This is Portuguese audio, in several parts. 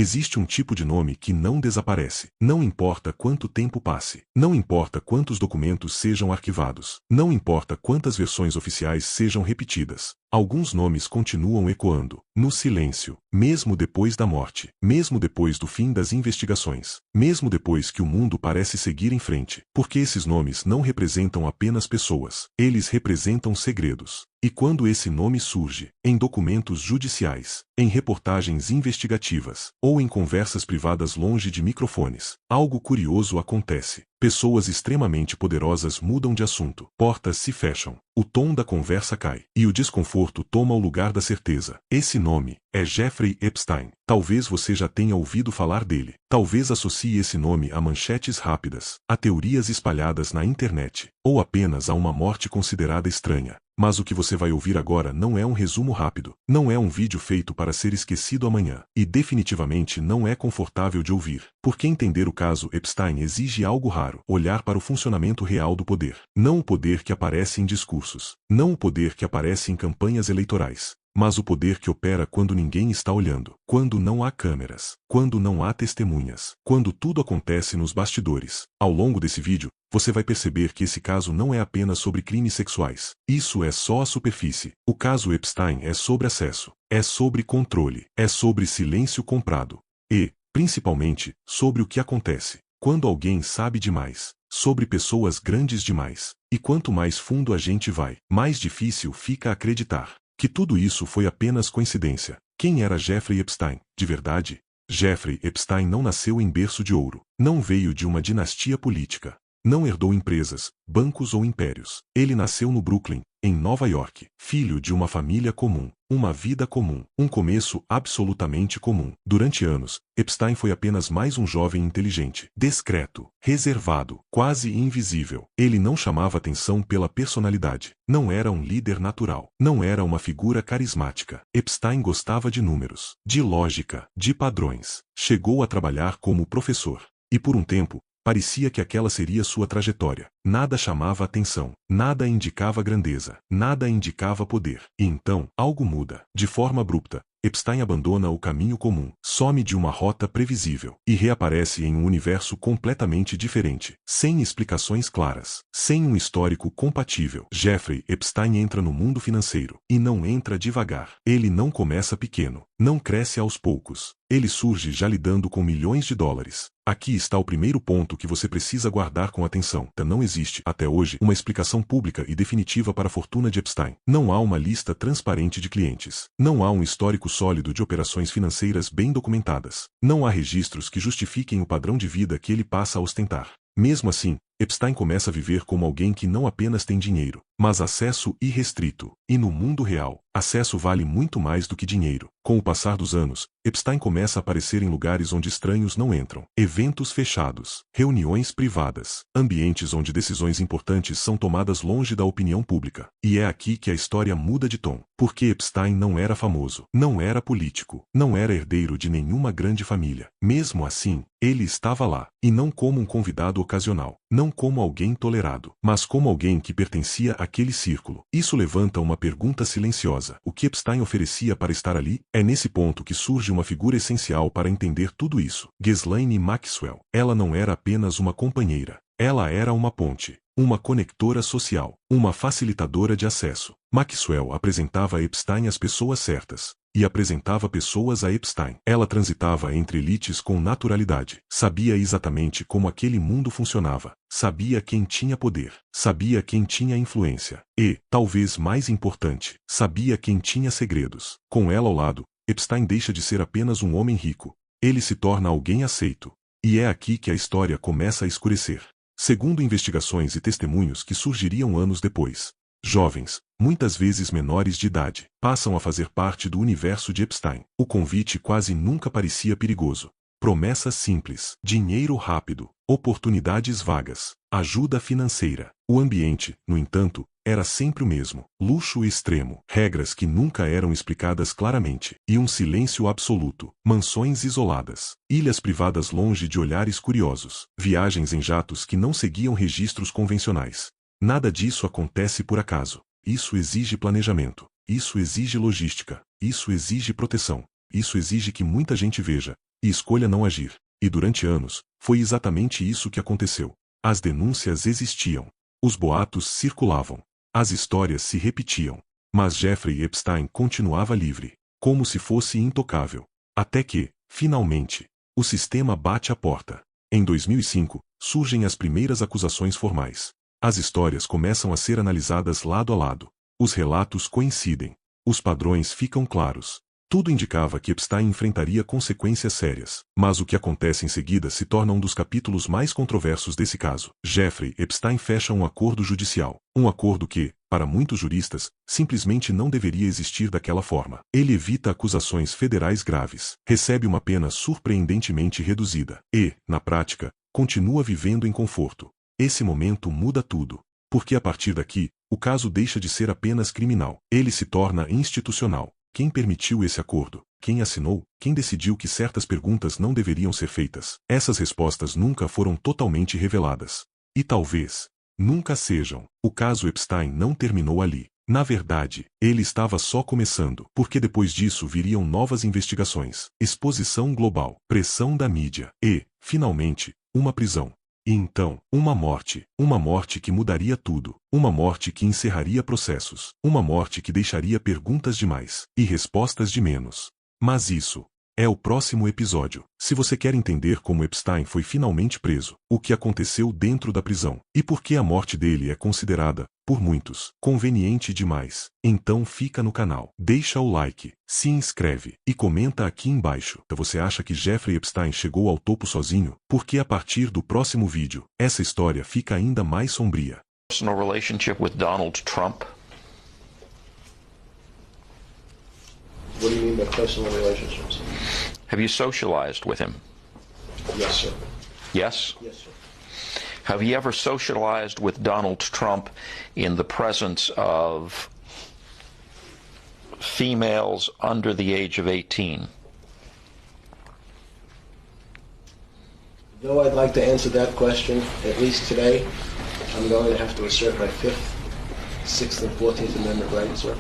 Existe um tipo de nome que não desaparece. Não importa quanto tempo passe. Não importa quantos documentos sejam arquivados. Não importa quantas versões oficiais sejam repetidas. Alguns nomes continuam ecoando, no silêncio, mesmo depois da morte, mesmo depois do fim das investigações, mesmo depois que o mundo parece seguir em frente, porque esses nomes não representam apenas pessoas, eles representam segredos. E quando esse nome surge, em documentos judiciais, em reportagens investigativas, ou em conversas privadas longe de microfones, algo curioso acontece. Pessoas extremamente poderosas mudam de assunto, portas se fecham, o tom da conversa cai, e o desconforto toma o lugar da certeza. Esse nome é Jeffrey Epstein. Talvez você já tenha ouvido falar dele. Talvez associe esse nome a manchetes rápidas, a teorias espalhadas na internet, ou apenas a uma morte considerada estranha. Mas o que você vai ouvir agora não é um resumo rápido, não é um vídeo feito para ser esquecido amanhã, e definitivamente não é confortável de ouvir, porque entender o caso Epstein exige algo raro, olhar para o funcionamento real do poder, não o poder que aparece em discursos, não o poder que aparece em campanhas eleitorais, mas o poder que opera quando ninguém está olhando, quando não há câmeras, quando não há testemunhas, quando tudo acontece nos bastidores. Ao longo desse vídeo, você vai perceber que esse caso não é apenas sobre crimes sexuais. Isso é só a superfície. O caso Epstein é sobre acesso, é sobre controle, é sobre silêncio comprado. E, principalmente, sobre o que acontece quando alguém sabe demais, sobre pessoas grandes demais. E quanto mais fundo a gente vai, mais difícil fica acreditar que tudo isso foi apenas coincidência. Quem era Jeffrey Epstein, de verdade? Jeffrey Epstein não nasceu em berço de ouro, não veio de uma dinastia política, não herdou empresas, bancos ou impérios. Ele nasceu no Brooklyn, em Nova York, filho de uma família comum, uma vida comum, um começo absolutamente comum. Durante anos, Epstein foi apenas mais um jovem inteligente, discreto, reservado, quase invisível. Ele não chamava atenção pela personalidade, não era um líder natural, não era uma figura carismática. Epstein gostava de números, de lógica, de padrões. Chegou a trabalhar como professor. E por um tempo, parecia que aquela seria sua trajetória. Nada chamava atenção, nada indicava grandeza, nada indicava poder. E então, algo muda. De forma abrupta, Epstein abandona o caminho comum, some de uma rota previsível, e reaparece em um universo completamente diferente, sem explicações claras, sem um histórico compatível. Jeffrey Epstein entra no mundo financeiro, e não entra devagar. Ele não começa pequeno, não cresce aos poucos. Ele surge já lidando com milhões de dólares. Aqui está o primeiro ponto que você precisa guardar com atenção. Não existe, até hoje, uma explicação pública e definitiva para a fortuna de Epstein. Não há uma lista transparente de clientes. Não há um histórico sólido de operações financeiras bem documentadas. Não há registros que justifiquem o padrão de vida que ele passa a ostentar. Mesmo assim, Epstein começa a viver como alguém que não apenas tem dinheiro, mas acesso irrestrito. E no mundo real, acesso vale muito mais do que dinheiro. Com o passar dos anos, Epstein começa a aparecer em lugares onde estranhos não entram. Eventos fechados, reuniões privadas, ambientes onde decisões importantes são tomadas longe da opinião pública. E é aqui que a história muda de tom. Porque Epstein não era famoso, não era político, não era herdeiro de nenhuma grande família. Mesmo assim, ele estava lá, e não como um convidado ocasional, não como alguém tolerado, mas como alguém que pertencia àquele círculo. Isso levanta uma pergunta silenciosa. O que Epstein oferecia para estar ali? É nesse ponto que surge uma figura essencial para entender tudo isso. Ghislaine Maxwell. Ela não era apenas uma companheira. Ela era uma ponte, uma conectora social, uma facilitadora de acesso. Maxwell apresentava a Epstein às pessoas certas, e apresentava pessoas a Epstein. Ela transitava entre elites com naturalidade, sabia exatamente como aquele mundo funcionava, sabia quem tinha poder, sabia quem tinha influência, e, talvez mais importante, sabia quem tinha segredos. Com ela ao lado, Epstein deixa de ser apenas um homem rico, ele se torna alguém aceito. E é aqui que a história começa a escurecer. Segundo investigações e testemunhos que surgiriam anos depois, jovens, muitas vezes menores de idade, passam a fazer parte do universo de Epstein. O convite quase nunca parecia perigoso. Promessas simples, dinheiro rápido, oportunidades vagas, ajuda financeira. O ambiente, no entanto, era sempre o mesmo. Luxo extremo, regras que nunca eram explicadas claramente, e um silêncio absoluto. Mansões isoladas, ilhas privadas longe de olhares curiosos, viagens em jatos que não seguiam registros convencionais. Nada disso acontece por acaso. Isso exige planejamento. Isso exige logística. Isso exige proteção. Isso exige que muita gente veja, e escolha não agir. E durante anos, foi exatamente isso que aconteceu. As denúncias existiam. Os boatos circulavam. As histórias se repetiam. Mas Jeffrey Epstein continuava livre, como se fosse intocável. Até que, finalmente, o sistema bate à porta. Em 2005, surgem as primeiras acusações formais. As histórias começam a ser analisadas lado a lado. Os relatos coincidem. Os padrões ficam claros. Tudo indicava que Epstein enfrentaria consequências sérias. Mas o que acontece em seguida se torna um dos capítulos mais controversos desse caso. Jeffrey Epstein fecha um acordo judicial. Um acordo que, para muitos juristas, simplesmente não deveria existir daquela forma. Ele evita acusações federais graves, recebe uma pena surpreendentemente reduzida e, na prática, continua vivendo em conforto. Esse momento muda tudo. Porque a partir daqui, o caso deixa de ser apenas criminal. Ele se torna institucional. Quem permitiu esse acordo? Quem assinou? Quem decidiu que certas perguntas não deveriam ser feitas? Essas respostas nunca foram totalmente reveladas. E talvez nunca sejam. O caso Epstein não terminou ali. Na verdade, ele estava só começando, porque depois disso viriam novas investigações, exposição global, pressão da mídia e, finalmente, uma prisão. E então, uma morte que mudaria tudo, uma morte que encerraria processos, uma morte que deixaria perguntas demais e respostas de menos. Mas isso é o próximo episódio. Se você quer entender como Epstein foi finalmente preso, o que aconteceu dentro da prisão, e por que a morte dele é considerada, por muitos, conveniente demais, então fica no canal, deixa o like, se inscreve e comenta aqui embaixo. Você acha que Jeffrey Epstein chegou ao topo sozinho? Porque a partir do próximo vídeo, essa história fica ainda mais sombria. Personal relationship with Donald Trump? What do you mean by personal relationships? Have you socialized with him? Yes, sir. Yes? Yes, sir. Have you ever socialized with Donald Trump in the presence of females under the age of 18? Though I'd like to answer that question, at least today, I'm going to have to assert my 5th, 6th, and 14th Amendment rights, sir.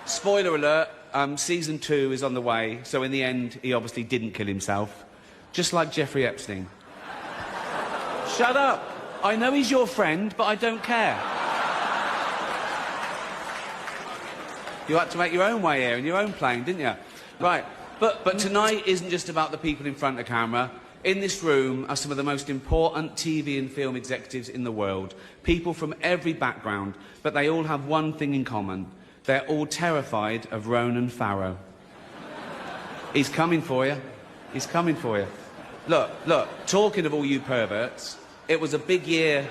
Spoiler alert, season 2 is on the way, so in the end, he obviously didn't kill himself. Just like Jeffrey Epstein. Shut up! I know he's your friend, but I don't care. You had to make your own way here in your own plane, didn't you? Right, but tonight isn't just about the people in front of the camera. In this room are some of the most important TV and film executives in the world. People from every background, but they all have one thing in common. They're all terrified of Ronan Farrow. He's coming for you. He's coming for you. Look, talking of all you perverts, it was a big year